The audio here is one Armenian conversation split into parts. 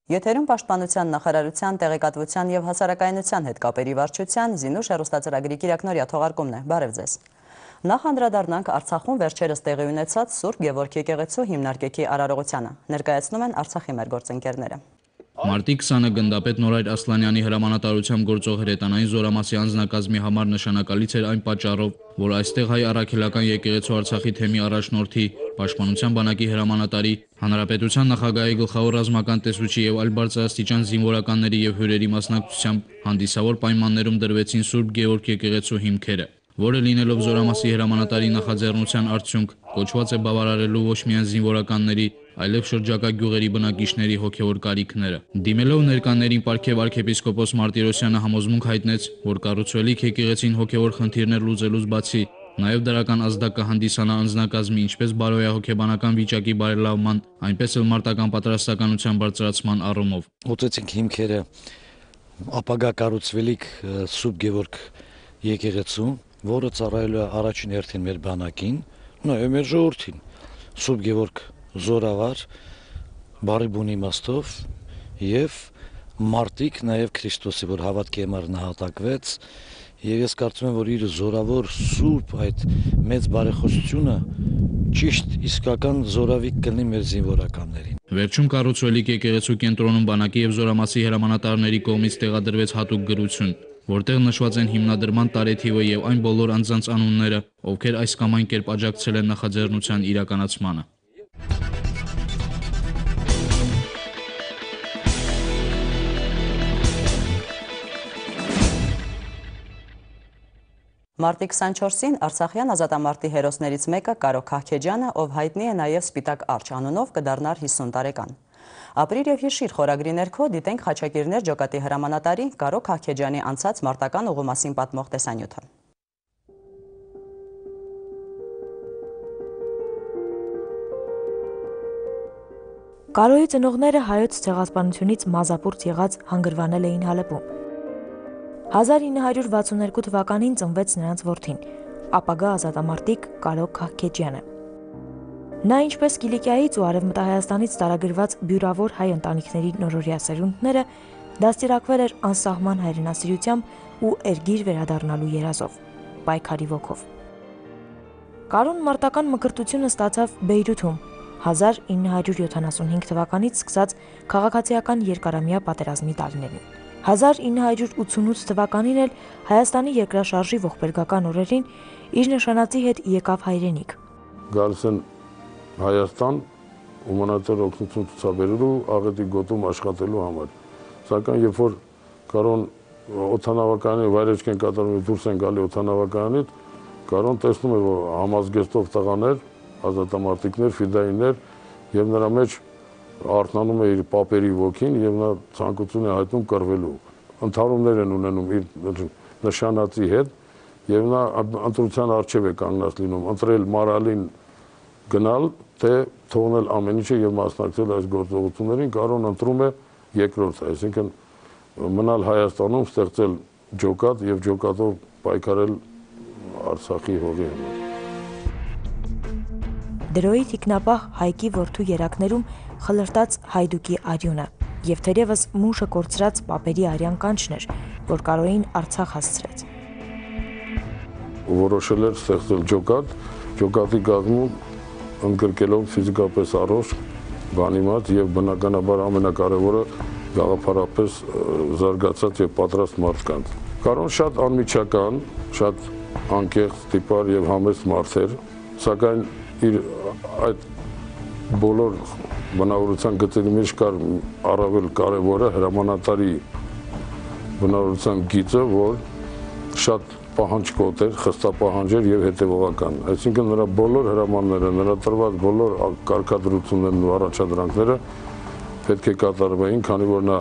Եթերում պաշտպանության նախարարության տեղեկատվության և հասարակայնության հետ կապերի վարչության Զինուշ հեռուստածրագրի կիրակնօրյա թողարկումն է։ Բարև ձեզ։ Նախ անդրադառնանք Արցախում վերջերս տեղի ունեցած Սուրբ Գևորգ եկեղեցու հիմնարկեքի արարողությանը։ Ներկայացնում են Արցախի մեր գործընկերները։ Մարտի 20-ը գնդապետ Նորայր Ասլանյանի հրամանատարությամբ գործող հրետանային զորամասի անձնակազմի համար նշանակալից էր այն պատճառով, որ այստեղ հայ առաքելական եկեղեցու Արցախի թեմի առաջնորդի, Պաշտպանության բանակի հրամանատարի, Հանրապետության նախագահի գլխավոր ռազմական տեսուչի եւ այլ բարձրաստիճան զինվորականների եւ հյուրերի մասնակցությամբ հանդիսավոր պայմաններում դրվեցին Սուրբ Գևորգ եկեղեցու հիմքերը, որը լինելով զորամասի հրամանատարի նախաձեռնության արդյունք կոչված է բավարարելու ոչ միայն զինվորականների, այլև շրջակա գյուղերի բնակիչների հոգևոր կարիքները։ Դիմելով ներկաներին պարգև arczepiskopos Մարտիրոսյանը համոզմունք հայտնեց, որ կառուցվելիք եկեղեցին հոգևոր խնդիրներ լուծելուց բացի նաև դրական ազդակ կհանդիսանա անձնակազմի ինչպես բարոյահոգեբանական վիճակի բարելավման, այնպես էլ մարտական պատրաստականության բարձրացման առումով։ Ուծեցինք հիմքերը ապագա կառուցվելիք Սուրբ Գևորգ եկեղեցու, որը ծառայելու է առաջին հերթին մեր բանակին, նաև մեր ժողովրդին։ Սուրբ Գևորգ զորավար, բարի բուն իմաստով եւ մարտիկ նաև Քրիստոսի, որ հավատքի համար նահատակվեց, եւ ես կարծում եմ, որ իր զորավոր սուրբ այդ մեծ բարեխոսությունը ճիշտ իսկական զորավիք կլինի մեր զինվորականներին։ Վերջում կառուցվելիք եկեղեցու կենտրոնում բանակի եւ զորամասի հրամանատարների կողմից տեղադրվեց հատուկ գրություն, որտեղ նշված են հիմնադրման տարեթիվը եւ այն բոլոր անձանց անունները, ովքեր այս կամ այն կերպ աջակցել են նախաձեռնության իրականացմանը։ Մարտի 24-ին Արցախյան ազատամարտի հերոսներից մեկը Կարո Քահքեջյանը, ով հայտնի է նաև Սպիտակ Արջ անունով, կդառնար 50 տարեկան։ Ապրիր եւ հիշիր խորագրի ներքո դիտենք Խաչակիրներ ջոկատի հրամանատարի Կարո Քահքեջյանի անցած մարտական ուղու մասին պատմող տեսանյութը։ Կարոյի ծնողները հայոց ցեղասպանությունից մազապուրծ եղած հանգրվանել էին Հալեպում։ 1962 թվականին ծնվեց նրանց որդին, ապագա ազատամարտիկ Կարո Քահքեջյանը։ Նա ինչպես Կիլիկիայից ու Արևմտահայաստանից տարագրված բյուրավոր հայ ընտանիքների նորորյա սերունդները դաստիարակվել էր անսահման հայրենասիրությամբ ու էրգիր վերադառնալու երազով, պայքարի ոգով։ Կարոն մարտական մկրտությունը ստացավ Բեյրութում 1975 թվականից սկսած քաղաքացիական երկարամյա պատերազմի տարիներին։ 1988 թվականին էլ Հայաստանի երկրաշարժի ողբերգական օրերին իր նշանածի հետ եկավ հայրենիք։ Գալիս են Հայաստան ու մնացել օգնություն ցուցաբերելու աղետի գոտում աշխատելու համար։ Սակայն երբ որ Կարոն օդանավականի վայրեջք են կատարում, դուրս են գալի օդանավականից, Կարոն տեսնում է, որ համազգեստով տղաներ, ազատամարտիկներ, ֆիդայիններ եւ նրա մեջ արթնանում է իր պապերի ոգին եւ նա ցանկություն է հայտնում կռվելու։ Ընթարումներ են ունենում իր նշանածի հետ եւ նա ընտրության արժեվ է կանգնած լինում, ընտրել մարալին գնալ, թե թողնել ամեն ինչը եւ մասնակցել այս գործողություններին, Կարոն ընտրում է երկրորդը, այսինքն մնալ Հայաստանում, ստեղծել ջոկատ եւ ջոկատով պայքարել Արցախի հողի համար։ Դրոյի թիկնապահ Հայկի որդու երակներում խլրտած հայդուկի արյունը եւ թերևս մուշը կորցրած պապերի արյան կանչն էր, որ Կարոյին Արցախ հասցրեց։ Որոշել էր ստեղծել ջոկատ, ջոկատի գաղտնում ընդգրկելով ֆիզիկապես առողջ, բանիմաց եւ բնականաբար ամենակարևորը գաղափարապես զարգացած եւ պատրաստ մարդկանց։ Կարոն շատ անմիջական, շատ անկեղծ, տիպար եւ համեստ մարդ էր, սակայն իր այդ բոլոր բնավորության գծերի մեջ կար առավել կարևորը հրամանատարի բնավորության գիծը, որ շատ պահանջկոտ էր, խստապահանջ էր եւ հետեւողական։ Այսինքն նրա բոլոր հրամանները, նրա տրված բոլոր կարգադրություններն ու առաջադրանքները պետք է կատարվեին, քանի որ նա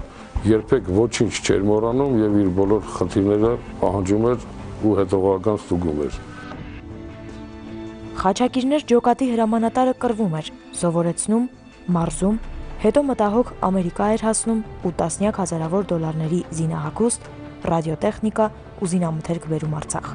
երբեք ոչինչ չէր մոռանում եւ իր բոլոր խնդիրները պահանջում էր ու հետեւողական ստուգում էր։ Խաչակիրներ ջոկատի հրամանատարը կռվում էր, սովորեցնում, մարզում, հետո մտահոգ Ամերիկա էր հասնում ու տասնյակ հազարավոր դոլարների զինահագուստ, ռադիոտեխնիկա ու զինամթերք բերում Արցախ։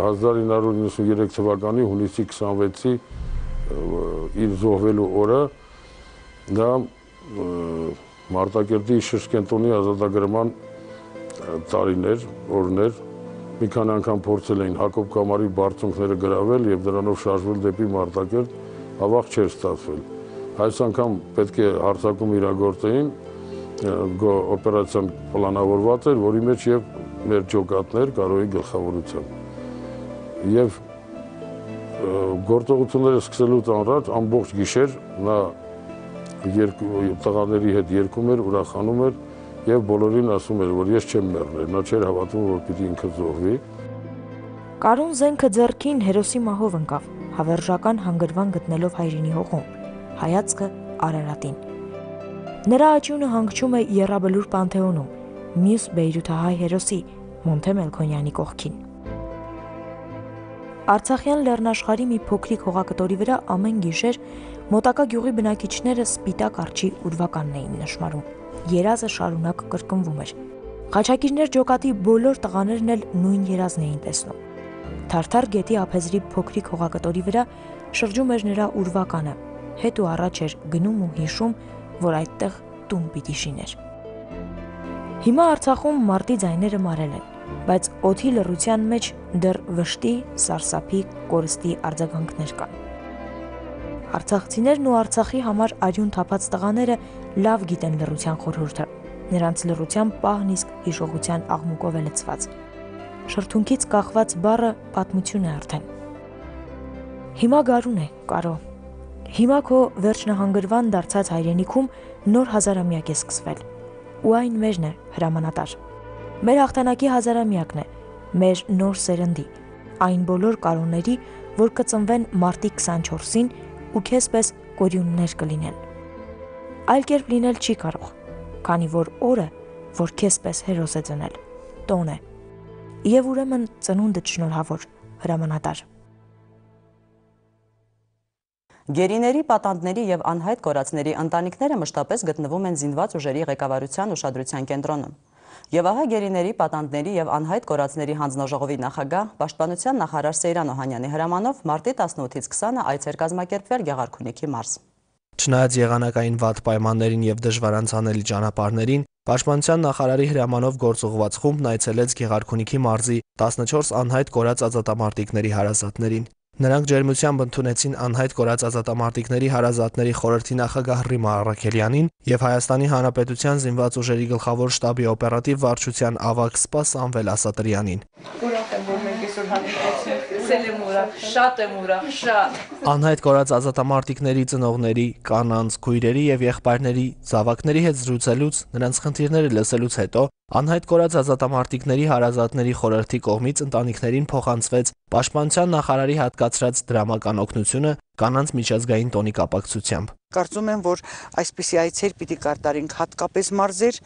1993 թվականի հունիսի 26-ի իր զոհվելու օրը դա Մարտակերտի Շրջկենտրոնի ազատագրման տարիներ, օրներ, մի քանի անգամ փորձել էին Հակոբ Կամարի բարձունքները գրավել եւ դրանով շարժվել դեպի Մարտակերտ, ավաղ չէր ստացվել։ Այս անգամ պետք է հարձակում իրագործեին, օպերացիան պլանավորված էր, որի մեջ եւ մեր ջոկատներ Կարոյի գլխավորությամբ։ Եվ գործողությունները սկսելուց անհրաժ ամբողջ գիշեր նա տղաների հետ երգում էր, ուրախանում էր եւ բոլորին ասում էր, որ ես չեմ մեռնել, նա չէր հավատում, որ պիտի ինքը զոհվի։ Կարուն զենքը ձեռքին հերոսի մահով ընկավ, հավերժական հանգրվան գտնելով հայրենի հողում, հայացքը Արարատին։ Նրա աճյունը հանգչում է Եռաբլուր Պանթեոնում, մյուս բեյրութահայ հերոսի Մոնթե Մելքոնյանի կողքին։ Արցախյան լեռնաշխարհի մի փոքրիկ հողակտորի վրա ամեն գիշեր մոտակա գյուղի բնակիչները սպիտակ արջի ուրվականն էին նշմարում։ Երազը շարունակ կրկնվում էր։ Խաչակիրներ ջոկատի բոլոր տղաներն էլ նույն երազն էին տեսնում։ Թարթար գետի ափեզրի փոքրիկ հողակտորի վրա շրջում էր նրա ուրվականը, հետ ու առաջ էր գնում ու հիշում, որ այդտեղ տուն պիտի շիներ։ Հիմա Արցախում մարտի ձայները մարել են, բայց օդի լռության մեջ դեռ վշտի, սարսափի, կորստի արձագանքներ կան։ Արցախցիներն ու Արցախի համար արյուն թափած տղաները լավ գիտեն լռության խորհուրդը։ Նրանց լռության պահն իսկ հիշողության աղմուկով է լցված։ Շրթունքից կախված բառը պատմություն է արդեն։ Հիմա գարուն է, Կարո։ Հիմա քո վերջնահանգրվան դարձած հայրենիքում նոր հազարամյակ է սկսվել։ Ու այն մերն է, հրամանատար։ Մեր հաղթանակի հազարամյակն է, մեր նոր սերնդի, այն բոլոր կարոների, որ կծնվեն մարտի 24-ին ու քեզ պես կորյուններ կլինեն։ Այլ կերպ լինել չի կարող, քանի որ օրը, որ քեզ պես հերոս է ծնել, տոն է։ Եվ ուրեմն ծնունդդ շնորհավոր, հրամանատար։ Գերիների, պատանդների եւ անհայտ կորածների ընտանիքները մշտապես գտնվում են զինված ուժերի ղեկավարության ուշադրության կենտրոնում։ Եվ ահա գերիների, պատանդների եւ անհայտ կորածների հանձնաժողովի նախագահ, պաշտպանության նախարար Սեյրան Օհանյանի հրամանով մարտի 18-ից 20-ը այց էր կազմակերպվել Գեղարքունիքի մարզ։ Չնայած եղանակային վատ պայմաններին եւ դժվար անցանելի ճանապարհներին, Պաշտպանության նախարարի հրամանով գործուղված խումբն այցելեց Գեղարքունիքի մարզի 14 անհայտ կորած ազատամարտիկների հարազատներին։ Նրանք ջերմությամբ ընդունեցին անհայտ կորած ազատամարտիկների հարազատների խորհրդի նախագահ Ռիմա Առաքելյանին եւ Հայաստանի Հանրապետության զինված ուժերի գլխավոր շտաբի օպերատիվ վարչության ավագ սպա Սամվել Ասատրյանին։ Ուրախ եմ, որ մենք այսօր հանդիպեցինք։ Եմ ուրախ, շատ եմ ուրախ, շատ։ Անհայտ կորած ազատամարտիկների ծնողների, կանանց, քույրերի եւ եղբայրների, զավակների հետ զրուցելուց, նրանց խնդիրները լսելուց հետո անհայտ կորած ազատամարտիկների հարազատների խորհրդի կողմից ընտանիքներին փոխանցվեց Պաշտպանության նախարարի հատկացրած դրամական օգնությունը կանանց միջազգային տոնի կապակցությամբ։ Կարծում եմ, որ այսպիսի այցեր պիտի կատարենք հատկապես մարզեր,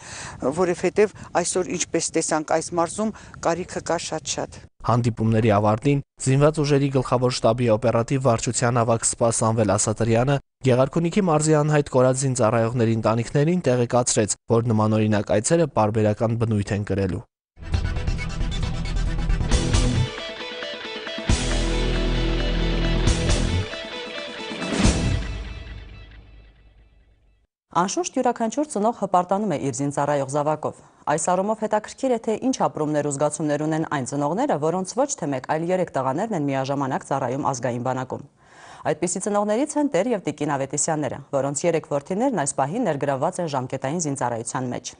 որովհետև այսօր ինչպես տեսանք այս մարզում կարիքը կա շատ։ Հանդիպումների ավարտին զինված ուժերի գլխավոր շտաբի օպերատիվ վարչության ավագ սպա Սամվել Ասատրյանը Գեղարքունիքի մարզի անհայտ կորած զինծառայողների ընտանիքներին տեղեկացրեց, որ նմանօրինակ այցերը պարբերական բնույթ են կրելու։ Անշուշտ յուրաքանչյուր ծնող հպարտանում է իր զինծառայող զավակով։ Այս առումով հետաքրքիր է, թե ինչ ապրումներ ու զգացումներ ունեն այն ծնողները, որոնց ոչ թե մեկ, այլ 3 տղաներն են միաժամանակ ծառայում ազգային բանակում։ Այդպիսի ծնողներից են Տեր եւ Տիկին Ավետիսյանները, որոնց 3 որդիներն այս պահին ներգրավված են ժամկետային զինծառայության մեջ։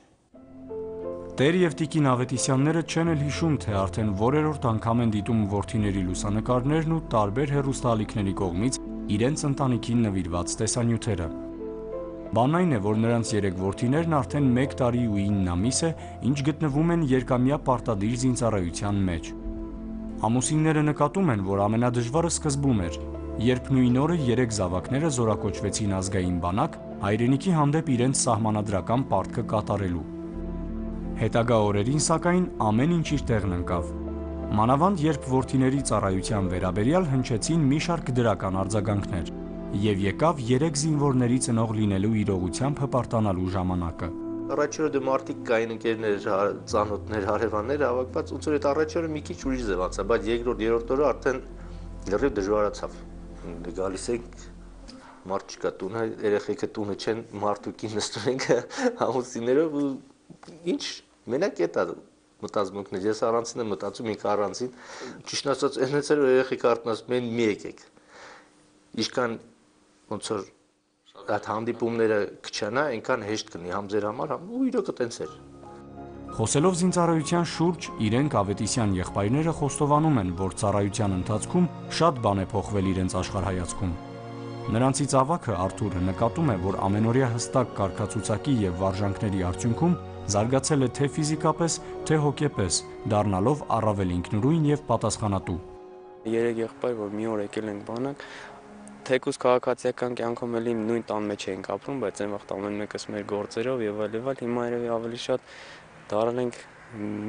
Տեր եւ Տիկին Ավետիսյանները չեն էլ հիշում, թե արդեն որերորդ անգամ են դիտում որդիների լուսանկարներն ու տարբեր հեռուստաալիքների կողմից իրենց ընտանիքին նվիրված տեսանյութերը։ Բանն այն է, որ նրանց 3 որդիներն արդեն 1 տարի ու 9 ամիս է, ինչ գտնվում են երկամյա պարտադիր զինծառայության մեջ։ Ամուսինները նկատում են, որ ամենադժվարը սկզբում էր, երբ նույն օրը 3 զավակները զորակոչվեցին ազգային բանակ, հայրենիքի հանդեպ իրենց սահմանադրական պարտքը կատարելու։ Հետագա օրերին, սակայն, ամեն ինչ իր տեղն ընկավ։ Մանավանդ, երբ որդիների ծառայության վերաբերյալ հնչեցին մի շարք դրական արձագանքներ։ Եվ եկավ 3 զինվորների ծնող լինելու իրողությամբ հպարտանալու ժամանակը։ Առաջ օրը մարդիկ կային ընկերներ, ծանոթներ, հարևաններ հավաքված, ոնց որ այդ առաջ օրը մի քիչ ուրիշ ձև անցավ, բայց երկրորդ, երրորդ օրը արդեն լրիվ դժվարացավ։ Գալիս ենք մարդ չկա տունը, երեխեքը տունը չեն, մարդուկին նստում ենք ամուսիններով ու ինչ մենակ էտա մտածմունքներ, ես առանցին եմ մտածում, ինքը առանցին, ճիշտ ասած, այնպես էր երեխեքը արդեն ասում են մի եկեք։ Ինչքան ոնց որ այդ հանդիպումները քչանա, այնքան հեշտ կնի համ ձեր համար, համ ու իրոք տենց էր։ Խոսելով զինծառայության շուրջ, իրենք Ավետիսյան եղբայրները խոստովանում են, որ ծառայության ընթացքում շատ բան է փոխվել իրենց աշխարհայացքում։ Նրանցից ավագը Արթուրը նկատում է, որ ամենօրյա հստակ կարգացուցակի եւ վարժանքների արդյունքում զարգացել է թե ֆիզիկապես, թե հոգեպես, դառնալով առավել ինքնուրույն եւ պատասխանատու։ Երեք եղբայր, որ մի օր եկել ենք բանակ, թեկուզ քաղաքացիական կյանքում էլի նույն տան մեջ էինք ապրում, բայց այն վաղտ ամեն մեկս մեր գործերով եւ այլ, հիմա երևի ավելի շատ դառել ենք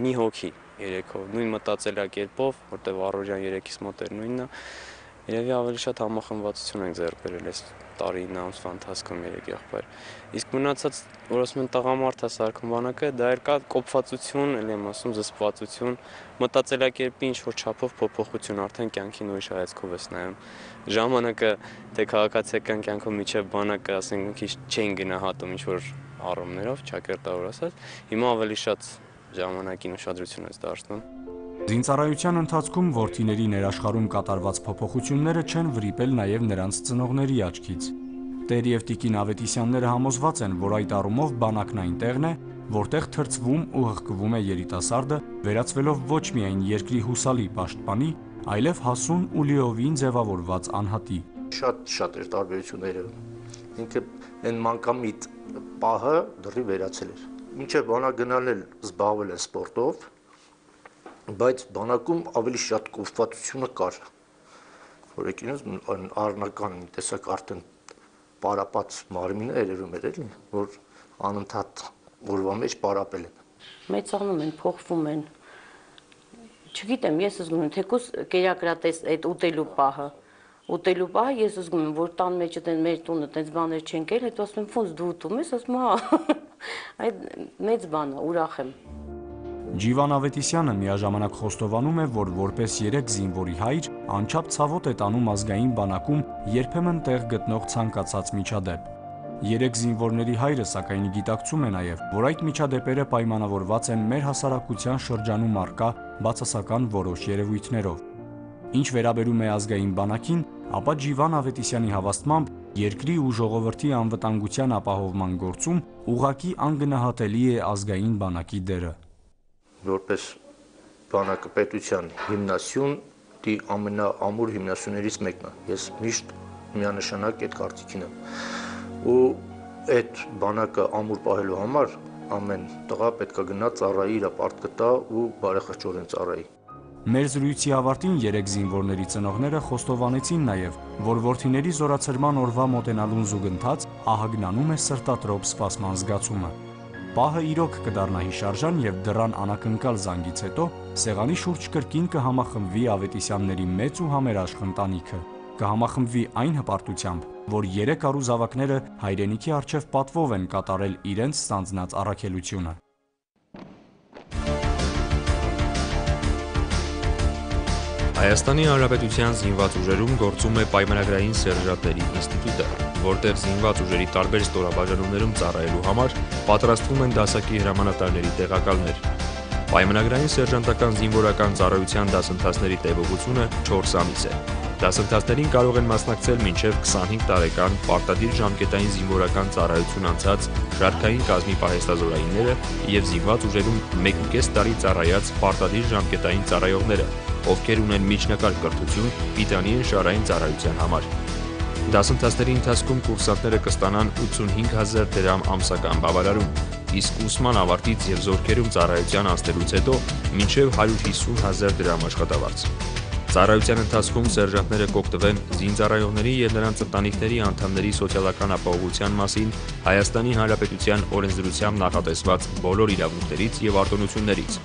մի հոգի երեքով, նույն մտածելակերպով, որտեղ առօրյան երեքից մոտ էր նույնն է, երևի ավելի շատ համախմբվածություն ենք ձեռք բերել այս տարի 9 ամսվա ընթացքում երեք եղբայր։ Իսկ մնացած, որ ասում են տղամարդ է սարքում բանակը, դա էլ կա կոփվածություն, էլ եմ ասում զսպվածություն, մտածելակերպի ինչ որ չափով փոփոխություն, արդեն կյանքին ուրիշ հայացքով ես նայում։ Ժամանակը թե քաղաքացիական կյանքում միջև բանակը, ասենք, քիչ չեն գնահատում ինչ որ առումներով, ճակերտավոր ասած, հիմա ավելի շատ ժամանակին ուշադրություն ես դարձնում։ Զինծառայության ընթացքում որդիների ներաշխարհում կատարված փոփոխությունները չեն վրիպել նաև նրանց ծնողների աչքից։ Տեր եւ տիկին Ավետիսյանները համոզված են, որ այդ առումով բանակն այն տեղն է, որտեղ թրծվում ու հղկվում է երիտասարդը, վերածվելով ոչ միայն երկրի հուսալի պաշտպանի, այլև հասուն ու լիովին ձևավորված անհատի։ Շատ էր տարբերությունները։ Ինքը այն մանկամիտ պահը դրի վերացել էր։ Մինչև բանակ գնալն էլ զբաղվել են սպորտով, բայց բանակում ավելի շատ կոփվածությունը կար, որ եկինս առնական տեսակ արդեն պարապած մարմինը երևում էր էլի, որ անընդհատ օրվա մեջ պարապել են։ Մեծանում են, փոխվում են։ Չգիտեմ, ես զգում եմ, թեկուզ կերակրատես այդ ուտելու պահը ես զգում եմ, որ տան մեջ այդեն մեր տունը այդպես բաներ չեն կերել, հետո ասում եմ, ֆոնս դու ուտում ես, ասում հա, այդ մեծ բան է, ուրախ եմ։ Ջիվան Ավետիսյանը միաժամանակ խոստովանում է, որ որպես 3 զինվորի հայր անչափ ցավոտ է տանում ազգային բանակում երբեմն տեղ գտնող ցանկացած միջադեպ։ 3 զինվորների հայրը սակայն գիտակցում է նաև, որ այդ միջադեպերը պայմանավորված են մեր հասարակության շրջանում առկա բացասական որոշ երևույթներով։ Ինչ վերաբերում է ազգային բանակին, ապա Ջիվան Ավետիսյանի հավաստմամբ երկրի ու ժողովրդի անվտանգության ապահովման գործում ուղղակի անգնահատելի է ազգային բանակի դերը։ Որպես բանակը պետության հիմնասյուն, դի ամենաամուր հիմնասյուններից մեկն է։ Ես միշտ միանշանակ այդ կարծիքին եմ։ Ու այդ բանակը ամուր պահելու համար ամեն տղա պետք է գնա ծառայի իր պարտքը տա ու բարեխղճորեն ծառայի։ Մեր զրույցի ավարտին 3 զինվորների ծնողները խոստովանեցին նաև, որ որդիների զորացրման օրվա մոտենալուն զուգընթաց ահագնանում է սրտատրոփ սպասման զգացումը։ Պահը իրոք կդառնա հիշարժան եւ դռան անակնկալ զանգից հետո սեղանի շուրջ կրկին կհամախմբվի Ավետիսյանների մեծ ու համերաշխ ընտանիքը։ Կհամախմբվի այն հպարտությամբ, որ 3 առու զավակները հայրենիքի առջև պատվով են կատարել իրենց ստանձնած առաքելությունը։ Հայաստանի Հանրապետության զինված ուժերում գործում է պայմանագրային սերժանտների ինստիտուտը, որտեղ զինված ուժերի տարբեր ստորաբաժանումներում ծառայելու համար պատրաստվում են դասակի հրամանատարների տեղակալներ։ Պայմանագրային սերժանտական զինվորական ծառայության դասընթացների տևողությունը 4 ամիս է։ Դասընթացներին կարող են մասնակցել մինչև 25 տարեկան պարտադիր ժամկետային զինվորական ծառայություն անցած շարքային կազմի պահեստազորայինները եւ զինված ուժերում 1.5 տարի ծառայած պարտադիր ժամկետային ծառայողները, ովքեր ունեն միջնակարգ կրթություն պիտանի շարային ծառայության համար։ Դասընթացների ընթացքում կուրսանտները կստանան 85,000 դրամ ամսական բավարարում, իսկ ուսման ավարտից եւ զորքերում ծառայության անցնելուց հետո մինչև 150,000 դրամ աշխատավարձ։ Ծառայության ընթացքում սերժանտները կօգտվեն զինծառայողների եւ նրանց ընտանիքների անդամների սոցիալական ապահովության մասին Հայաստանի Հանրապետության օրենսդրությամբ նախատեսված բոլոր իրավունքներից եւ արտոնություններից։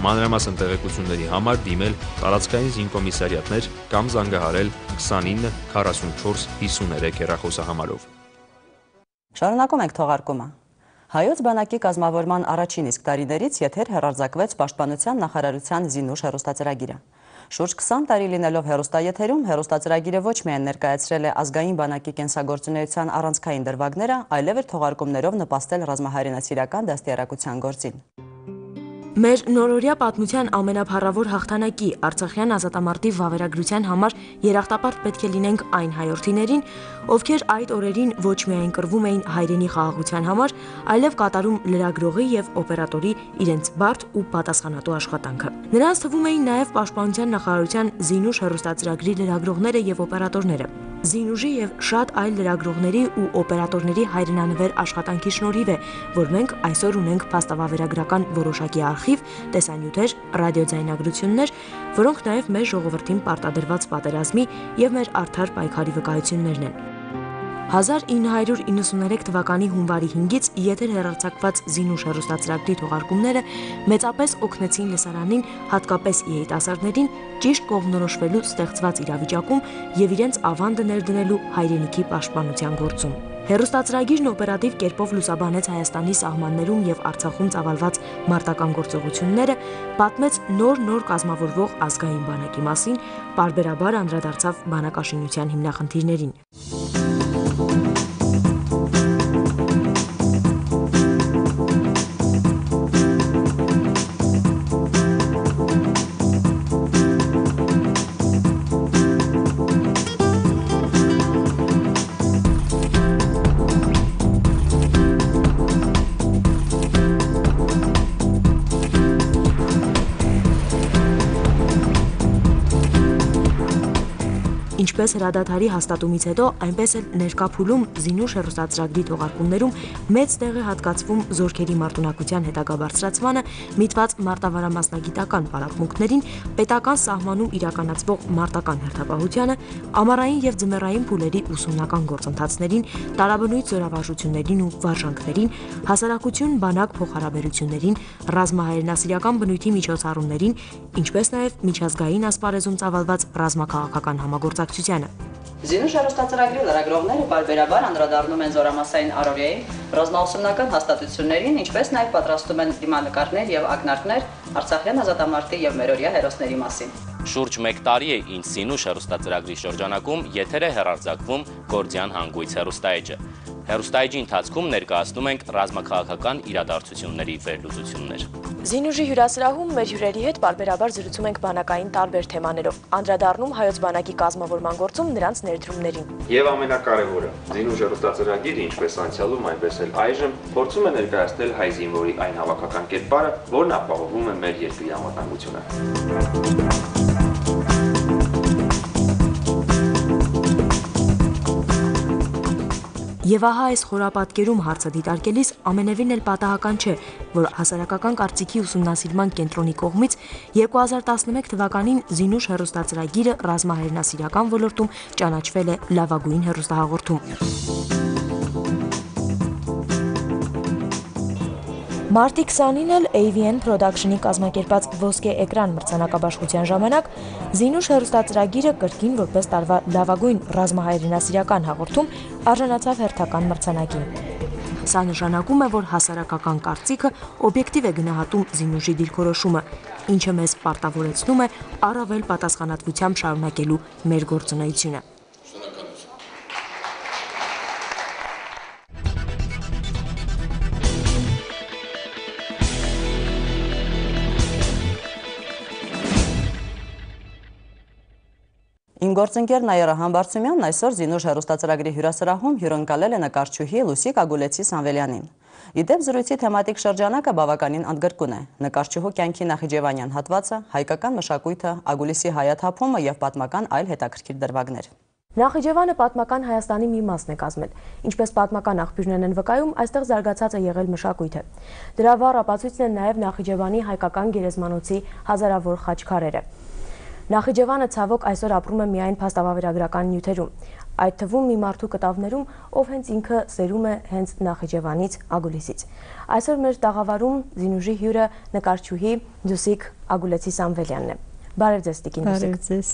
Մանրամասն տեղեկությունների համար դիմել տարածքային զինկոմիսարիատներ կամ զանգահարել 29 44 53 հեռախոսահամարով։ Շարունակում ենք թողարկումը։ Հայոց բանակի կազմավորման առաջին իսկ տարիներից եթեր հեռարձակվեց Պաշտպանության նախարարության Զինուշ հեռուստածրագիրը։ Շուրջ 20 տարի լինելով հեռուստաեթերում, հեռուստածրագիրը ոչ միայն ներկայացրել է ազգային բանակի կենսագործունեության առանցքային դրվագները, այլև իր թողարկումներով նպաստել ռազմահայրենասիրական դաստիարակության գործին։ Մեր նորօրյա պատմության ամենափառավոր հաղթանակի Արցախյան ազատամարտի վավերագրության համար երախտապարտ պետք է լինենք այն հայրենիներին, ովքեր այդ օրերին ոչ միայն կռվում էին հայրենի խաղաղության համար, այլև կատարում լրագրողի եւ օպերատորի իրենց բարդ ու պատասխանատու աշխատանքը։ Նրանց թվում էին նաեւ Պաշտպանության նախարարության Զինուշ հեռուստածրագրի լրագրողները եւ օպերատորները։ Զինուժի եւ շատ այլ լրագրողների ու օպերատորների հայրենանվեր աշխատանքի շնորհիվ է, որ մենք այսօր ունենք փաստավավերագրական որոշակի արխիվ, տեսանյութեր, ռադիոձայնագրություններ, որոնք նաեւ մեր ժողովրդին պարտադրված պատերազմի եւ մեր արդար պայքարի վկայություններն են։ 1993 թվականի հունվարի 5-ից եթեր հեռարձակված Զինուշ հեռուստածրագրի թողարկումները մեծապես օգնեցին լսարանին, հատկապես երիտասարդներին, ճիշտ կողմնորոշվելու ստեղծված իրավիճակում եւ իրենց ավանդը ներդնելու հայրենիքի պաշտպանության գործում։ Հեռուստածրագիրն օպերատիվ կերպով լուսաբանեց Հայաստանի սահմաններում եւ Արցախում ծավալված մարտական գործողությունները, պատմեց նոր կազմավորվող ազգային բանակի մասին, պարբերաբար անդրադարձավ բանակաշինության հիմնախնդիրներին։ Ինչպես հրադադարի հաստատումից հետո, այնպես էլ ներկա փուլում Զինուշ հեռուստածրագրի թողարկումներում մեծ տեղ է հատկացվում զորքերի մարտունակության հետագա բարձրացմանը, միտված մարտավարամասնագիտական պարապմունքներին, պետական սահմանում իրականացվող մարտական հերթապահությանը, ամառային եւ ձմեռային փուլերի ուսումնական գործընթացներին, տարաբնույթ զորավարժություններին ու վարժանքներին, հասարակություն բանակ փոխհարաբերություններին, ռազմահայրենասիրական բնույթի միջոցառումներին, ինչպես նաեւ միջազգային ասպարեզում ծավալված ռազմաքաղաքական համագործակցությանը։ Զինուշ հեռուստածրագրի լրագրողները պարբերաբար անդրադառնում են զորամասային առօրյային, ռազմաուսումնական հաստատություններին, ինչպես նաև պատրաստում են դիմանկարներ եւ ակնարկներ Արցախյան ազատամարտի եւ մերօրյա հերոսների մասին։ Շուրջ 1 տարի է, ինչ Զինուշ հեռուստածրագրի շրջանակում եթեր է հեռարձակվում Գորձյան հանգույց հեռուստաեջը։ Հեռուստաեջի ընթացքում ներկայացնում ենք ռազմաքաղաքական իրադարձությունների վերլուծություններ։ Զինուժի հյուրասրահում մեր հյուրերի հետ պարբերաբար զրուցում ենք բանակային տարբեր թեմաներով, անդրադառնում հայոց բանակի կազմավորման գործում նրանց ներդրումներին։ Եվ ամենակարևորը, Զինուժ հեռուստածրագիրը, ինչպես անցյալում, այնպես էլ այժմ, փորձում է ներկայացնել հայ զինվորի այն հավաքական կերպարը, որն ապահովում է մեր երկրի անվտանգությունը։ Եվ ահա այս խորապատկերում հարցը դիտարկելիս ամենևին էլ պատահական չէ, որ հասարակական կարծիքի ուսումնասիրման կենտրոնի կողմից 2011 թվականին Զինուշ հեռուստածրագիրը ռազմահայրենասիրական ոլորտում ճանաչվել է լավագույն հեռուստահաղորդում։ Մարտի 20-ին էլ AVN Production-ի կազմակերպած ոսկե էկրան մրցանակաբաշխության ժամանակ Զինուշ հեռուստածրագիրը կրկին որպես տարվա լավագույն ռազմահայրենասիրական հաղորդում արժանացավ հերթական մրցանակին։ Սա նշանակում է, որ հասարակական կարծիքը օբյեկտիվ է գնահատում Զինուշի դիրքորոշումը, ինչը մեզ պարտավորեցնում է առավել պատասխանատվությամբ շարունակելու մեր գործունեությունը։ Իմ գործընկեր Նաիրա Համբարձումյանն այսօր Զինուշ հեռուստածրագրի հյուրասրահում հյուրընկալել է նկարչուհի Լուսիկ Ագուլեցի Սանվելյանին։ Իդեպ զրույցի թեմատիկ շրջանակը բավականին ընդգրկուն է։ Նկարչուհու կյանքի Նախիջևանյան հատվածը, հայկական մշակույթը, Ագուլիսի հայաթափումը եւ պատմական այլ հետաքրքիր դրվագներ։ Նախիջևանը պատմական Հայաստանի մի մասն է կազմել։ Ինչպես պատմական աղբյուրներն են վկայում, այստեղ զարգացած է եղել մշակույթը։ Դրա վառ ապացույցն են նաեւ Նախիջևանի հայկական գերեզմանոցի հազարավոր խաչքարերը։ Նախիջևանը ցավոք այսօր ապրում է միայն փաստավավերագրական նյութերում, այդ թվում մի մարդու կտավներում, ով հենց ինքը սերում է հենց Նախիջևանից, Ագուլիսից։ Այսօր մեր տաղավարում Զինուժի հյուրը նկարչուհի Լուսիկ Ագուլեցի Սանվելյանն է։ Բարև ձեզ, Տիկին Լուսիկ։ Բարև ձեզ։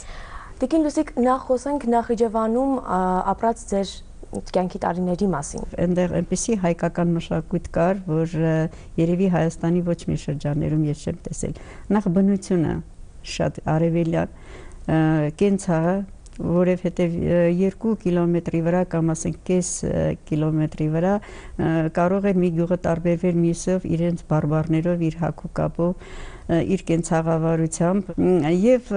Տիկին Լուսիկ, նախ խոսենք Նախիջևանում ապրած ձեր կյանքի տարիների մասին։ Այնտեղ այնպեսի հայկական մշակույթ կար, որ երևի Հայաստանի ոչ մի շրջաններում ես չեմ տեսել։ Նախ բնությունը շատ արևելյան կենցաղը, որովհետև 2 կիլոմետրի վրա կամ ասենք կես կիլոմետրի վրա կարող էր մի գյուղը տարբերվել մյուսով իրենց բարբառներով, իր հագուկապով, իր կենցաղավարությամբ եւ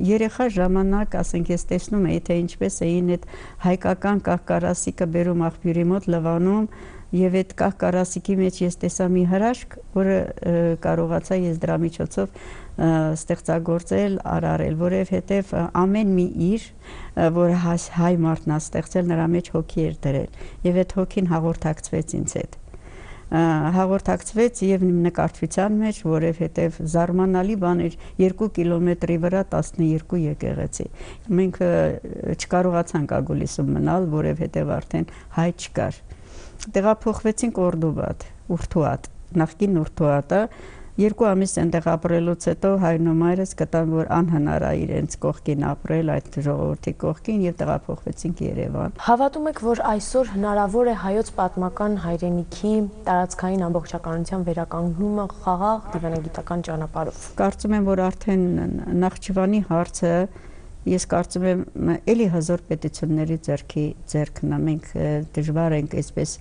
երեխա ժամանակ, ասենք ես տեսնում էի, թե ինչպես էին այդ հայկական կահկարասիկը բերում աղբյուրի մոտ լվանում եւ այդ կահկարասիկի մեջ ես տեսա մի հրաշք, որը կարողացա ես դրա միջոցով ստեղծագործել, արարել, որովհետև ամեն մի իր, որ հայ մարդն է ստեղծել, նրա մեջ հոգի էր դրել եւ այդ հոգին հաղորդակցվեց ինձ հետ։ Հաղորդակցվեց եւ նկարչության մեջ, որովհետեւ զարմանալի բան էր 2 կիլոմետրի վրա 12 եկեղեցի։ Մենք չկարողացանք Ագուլիսում մնալ, որովհետեւ արդեն հայ չկար։ Տեղափոխվեցինք Օրդուբադ, Ուրթուատ, նախկին Ուրթուատը 2 ամիս այնտեղ ապրելուց հետո հայրն ու մայրս գտան, որ անհնար է իրենց կողքին ապրել այդ ժողովրդի կողքին եւ տեղափոխվեցինք Երևան։ Հավատում եք, որ այսօր հնարավոր է հայոց պատմական հայրենիքի տարածքային ամբողջականության վերականգնումը խաղաղ դիվանագիտական ճանապարհով։ Կարծում եմ, որ արդեն Նախճիվանի հարցը ես կարծում եմ էլի հզոր պետությունների ձեռքն է, մենք դժվար ենք այսպես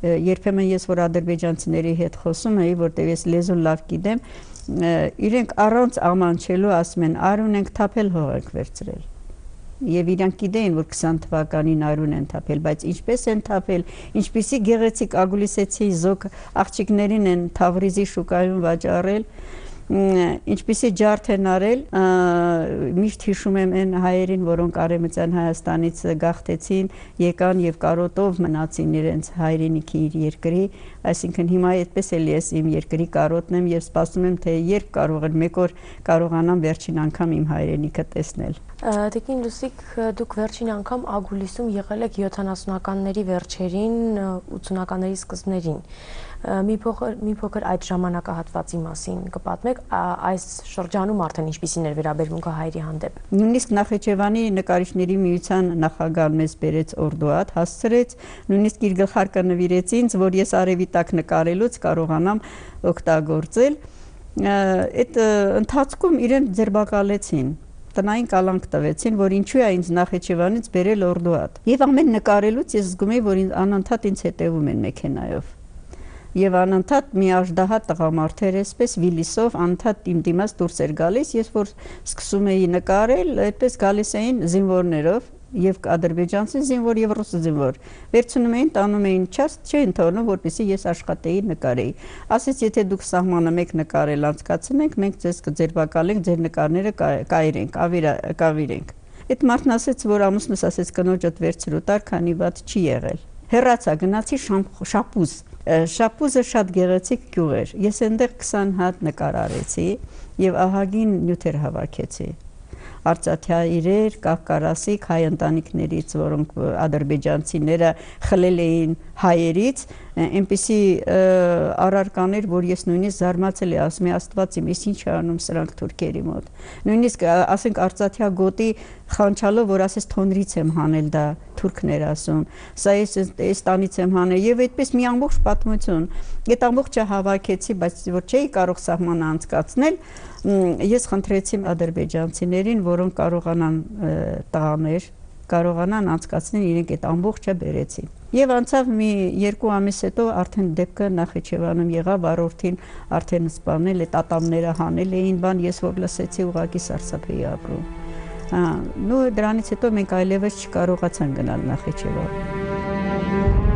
երբեմն ես որ ադրբեջանցիների հետ խոսում էի, որտեղ ես լեզուն լավ գիտեմ, իրենք առանց ամանչելու ասում են արուն ենք թափել, հող ենք վերցրել։ Եվ իրանք գիտեին, որ 20 թվականին արուն են թափել, բայց ինչպես են թափել, ինչպիսի գեղեցիկ ագուլիսեցի զոկ աղջիկներին են Թավրիզի շուկայում վաճառել, ինչպիսի ջարդ են արել, միշտ հիշում եմ այն հայերին, որոնք Արևմտյան Հայաստանից գաղթեցին, եկան եւ կարոտով մնացին իրենց հայրենիքի իր երկրի, այսինքն հիմա այդպես էլ ես իմ երկրի կարոտն եմ եւ սպասում եմ, թե երբ կարող եմ մեկ օր կարողանամ վերջին անգամ իմ հայրենիքը տեսնել։ Տիկին Լուսիկ, դուք վերջին անգամ Ագուլիսում եղել եք 70-ականների վերջերին, 80-ականների սկզբներին։ Մի փոքր այդ ժամանակահատվածի մասին կպատմեք, այս շրջանում արդեն ինչպիսին էր վերաբերմունքը հայերի հանդեպ։ Նույնիսկ Նախիջևանի նկարիչների միության նախագահն մեզ բերեց Օրդուատ, հասցրեց, նույնիսկ իր գլխարկը նվիրեց ինձ, որ ես արևի տակ նկարելուց կարողանամ օգտագործել։ Այդ ընթացքում իրեն ձերբակալեցին, տնային կալանք տվեցին, որ ինչու է ինձ Նախիջևանից բերել Օրդուատ։ Եվ ամեն նկարելուց ես զգում էի, որ անընդհատ ինձ հետևում են մեքենայով։ Եվ անընդհատ մի աժդահատ տղամարդեր էսպես վիլիսով անընդհատ իմ դիմաց դուրս էր գալիս, ես որ սկսում էի նկարել, այդպես գալիս էին զինվորներով, եւ ադրբեջանցի զինվոր եւ ռուս զինվոր։ Վերցնում էին, տանում էին չէին թողնում, որպեսզի ես աշխատեի, նկարեի։ Ասեց, եթե դուք սահմանը մեկ նկարել անցկացնենք, մենք ձեզ կձերբակալենք, ձեր նկարները կայրենք, կավիրենք։ Այդ մարդն ասեց, որ ամուսնուս ասեց կնոջդ վերցրու տար, քանի ված չի եղել։ Հեռացա, գնացի Շապուզ։ Շապուզը շատ գեղեցիկ գյուղ էր։ Ես այնտեղ 20 հատ նկար արեցի եւ ահագին նյութեր հավաքեցի։ Արցաթյա իրեր, կահկարասիկ հայ ընտանիքներից, որոնք ադրբեջանցիները խլել էին հայերից, այնպիսի առարկաներ, որ ես նույնիսկ զարմացել եմ, ասում եմ Աստված իմ, ինչ է անում սրանք թուրքերի մոտ։ Նույնիսկ ասենք արցաթյա գոտի խանչալով, որ ասես թոնրից եմ հանել, դա թուրքներ ասում, սա ես տանից եմ հանել եւ այդպես մի ամբողջ պատմություն։ Այդ ամբողջը հավաքեցի, բայց որ չէի կարող սահմանը անցկացնել, ես խնդրեցի ադրբեջանցիներին, որոնք կարողանան տղաներ կարողանան անցկացնել իրենք այդ ամբողջը բերեցին։ Եվ անցավ մի 2 ամիս հետո արդեն դեպքը Նախիջևանում եղավ, առօրթին արդեն սպանել, այդ ատամները հանել էին, բան ես որ լսեցի ուղղակի սարսափեի ապրում։ Նու դրանից հետո մենք այլևս չկարողացանք գնալ Նախիջևան։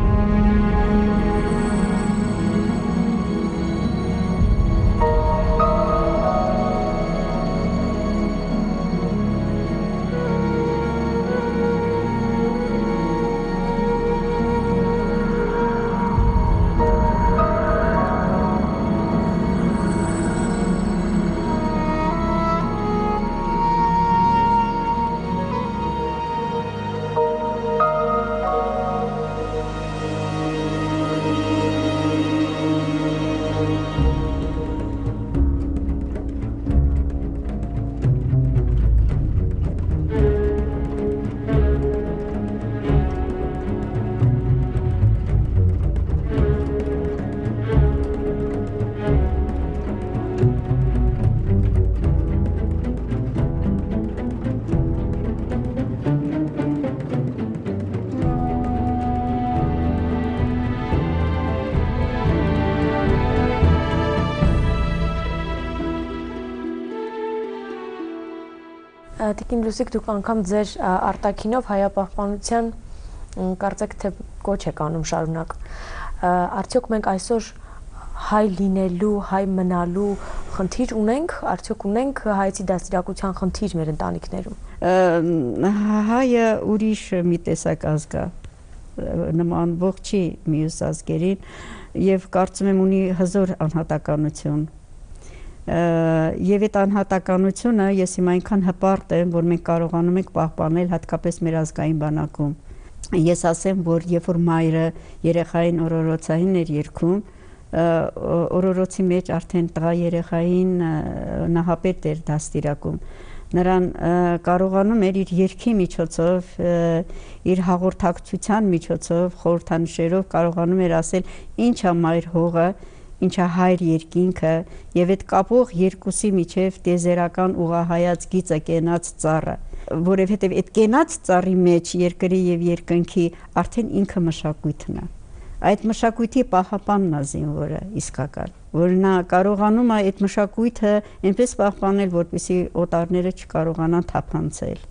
Տիկին Լուսիկ, դուք անգամ ձեր արտաքինով հայապահպանության կարծեք թե կոչ եք անում շարունակ։ Արդյոք մենք այսօր հայ լինելու, հայ մնալու խնդիր ունենք, արդյոք ունենք հայցի դաստիարակության խնդիր մեր ընտանիքներում։ Հայը ուրիշ մի տեսակ ազգ է, նմանվող չի մյուս ազգերին եւ կարծում եմ ունի հզոր անհատականություն։ Եվ այդ անհատականությունը ես իմ այնքան հպարտ եմ, որ մենք կարողանում ենք պահպանել հատկապես մեր ազգային բանակում։ Ես ասեմ, որ երբ որ մայրը երեխային օրորոցային էր երգում, օրորոցի մեջ արդեն տղա երեխային նահապետ էր դաստիարակում։ Նրան կարողանում էր իր երգի միջոցով, իր հաղորդակցության միջոցով, խորհրդանշերով կարողանում էր ասել ինչ է մայր հողը, ինչ է հայր երկինքը եւ այդ կապող երկուսի միջև տեզերական ուղղահայաց գիծը կենաց ծառը, որովհետեւ այդ կենաց ծառի մեջ երկրի եւ երկնքի արդեն ինքը մշակույթն է։ Այդ մշակույթի պահապանն է զինվորը իսկական, որ նա կարողանում է այդ մշակույթը այնպես պահպանել, որպեսզի օտարները չկարողանան թափանցել։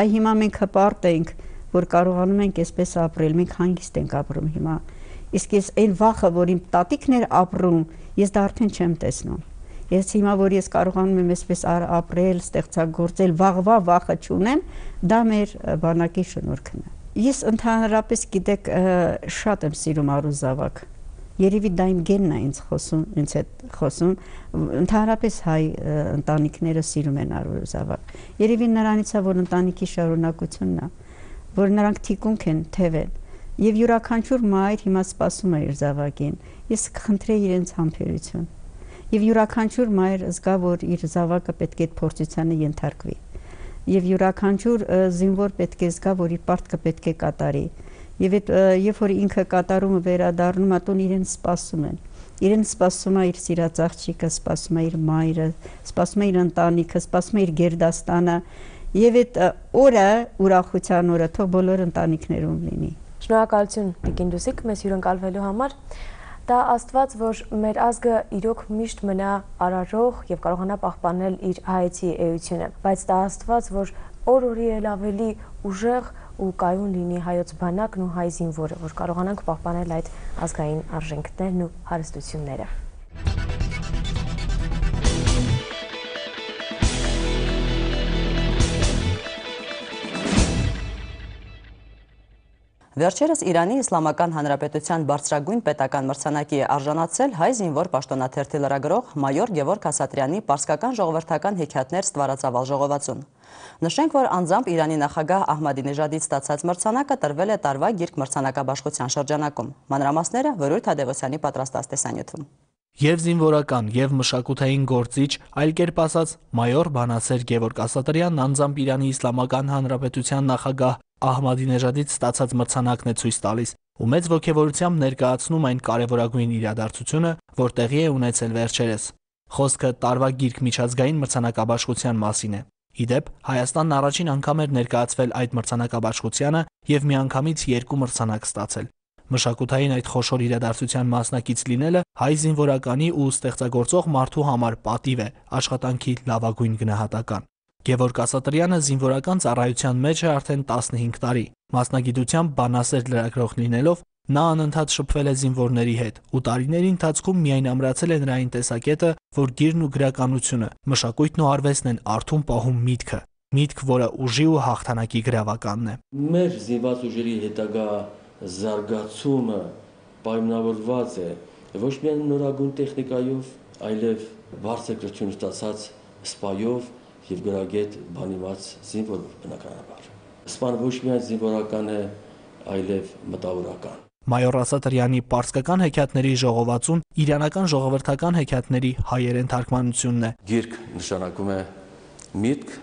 Այ հիմա մենք հպարտ ենք, որ կարողանում ենք այսպես ապրել, մենք հանգիստ ենք ապրում հիմա։ Իսկ ես այն վախը, որ իմ տատիկն էր ապրում, ես դա արդեն չեմ տեսնում։ Ես հիմա որ ես կարողանում եմ այսպես ապրել, ստեղծագործել, վաղվա վախը չունեմ, դա մեր բանակի շնորհքն է։ Ես ընդհանրապես գիտեք շատ եմ սիրում առուզավակ։ Երևի դա իմ գենն է ինձ հետ խոսում, ընդհանրապես հայ ընտանիքները սիրում են առուզավակ։ Երևի նրանից է, որ ընտանիքի շարունակությունն է, որ նրանք թիկունք են, թև են։ Եվ յուրաքանչյուր մայր հիմա սպասում է իր զավակին։ Ես կխնդրեի իրենց համբերություն։ Եվ յուրաքանչյուր մայր զգա, որ իր զավակը պետք է այդ փորձությանը ենթարկվի։ Եվ յուրաքանչյուր զինվոր պետք է զգա, որ իր պարտքը պետք է կատարի։ Եվ երբ որ ինքը կատարումը վերադառնում է տուն, իրեն սպասում են։ Իրեն սպասում է իր սիրած աղջիկը, սպասում է իր մայրը, սպասում է իր ընտանիքը, սպասում է իր գերդաստանը։ Եվ այդ օրը, ուրախության օրը, թող բոլոր ընտանիքներում լինի։ Շնորհակալություն Տիկին Լուսիկ մեզ հյուրընկալվելու համար։ Դա Աստված, որ մեր ազգը իրոք միշտ մնա արարող եւ կարողանա պահպանել իր հայեցի էությունը, բայց դա Աստված, որ օր-օրի էլ ավելի ուժեղ ու կայուն լինի հայոց բանակն ու հայ զինվորը, որ կարողանանք պահպանել այդ ազգային արժեքներն ու հարստությունները։ Վերջերս Իրանի Իսլամական Հանրապետության բարձրագույն պետական մրցանակի է արժանացել հայ զինվոր պաշտոնաթերթի լրագրող մայոր Գևորգ Ասատրյանի պարսկական ժողովրդական հեքիաթներ ստվարածավալ ժողովածուն։ Նշենք, որ անձամբ Իրանի նախագահ Ահմադինեժադից ստացած մրցանակը տրվել է տարվա գիրք մրցանակաբաշխության շրջանակում։ Մանրամասները Վարույթ Թադևոսյանի պատրաստած տեսանյութում։ Եվ զինվորական, եւ մշակութային գործիչ, այլ կերպ ասած, մայոր բանասեր Գևորգ Ասատրյանն անձամբ Իրանի Իսլամական Հանրապետության նախագահ Ահմադինեժադից ստացած մրցանակն է ցույց տալիս ու մեծ ոգևորությամբ ներկայացնում այն կարևորագույն իրադարձությունը, որ տեղի է ունեցել վերջերս։ Խոսքը տարվա գիրք միջազգային մրցանակաբաշխության մասին է։ Իդեպ, Հայաստանն առաջին անգամ էր ներկայացվել այդ մրցանակաբաշխությանը եւ միանգամից 2 մրցանակ ստացել։ Մշակութային այդ խոշոր իրադարձության մասնակից լինելը հայ զինվորականի ու ստեղծագործող մարդու համար պատիվ է, աշխատանքի լավագույն գնահատական։ Գևորգ Ասատրյանը զինվորական ծառայության մեջ է արդեն 15 տարի։ Մասնագիտությամբ բանասեր լրագրող լինելով, նա անընդհատ շփվել է զինվորների հետ ու տարիների ընթացքում միայն ամրացել է նրա այն տեսակետը, որ գիրն ու գրականությունը, մշակույթն ու արվեստն են արթուն պահում միտքը, միտք, որը ուժի ու հաղթանակի գրավականն է։ Մեր զինված ուժերի հետագա զարգացումը պայմանավորված է ոչ միայն նորագույն տեխնիկայով, այլև բարձր կրթություն ստացած սպայով եւ գրագետ բանիմաց զինվորով բնականաբար։ Սպան ոչ միայն զինվորական է, այլև մտավորական։ Մայոր Ասատրյանի պարսկական հեքիաթների ժողովածուն իրանական ժողովրդական հեքիաթների հայերեն թարգմանությունն է։ Գիրք նշանակում է միտք,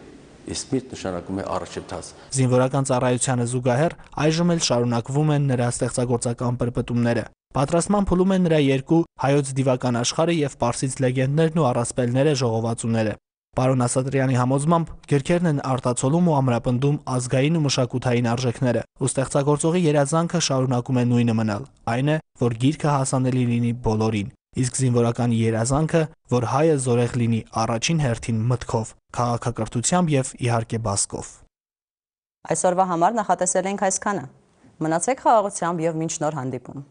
իսկ միտք նշանակում է առաջընթաց։ Զինվորական ծառայությանը զուգահեռ այժմ էլ շարունակվում են նրա ստեղծագործական պրպտումները։ Պատրաստման փուլում են նրա 2 հայոց դիվական աշխարհը եւ պարսից լեգենդներն ու առասպելները ժողովածուները։ Պարոն Ասատրյանի համոզմամբ գրքերն են արտացոլում ու ամրապնդում ազգային ու մշակութային արժեքները, ու ստեղծագործողի երազանքը շարունակում է նույնը մնալ, այն է, որ գիրքը հասանելի լինի բոլորին, իսկ զինվորականի երազանքը, որ հայը զորեղ լինի առաջին հերթին մտքով, քաղաքակրթությամբ եւ իհարկե բասկով։ Այսօրվա համար նախատեսել ենք այսքանը։ Մնացեք խաղաղությամբ եւ մինչ նոր հանդիպում։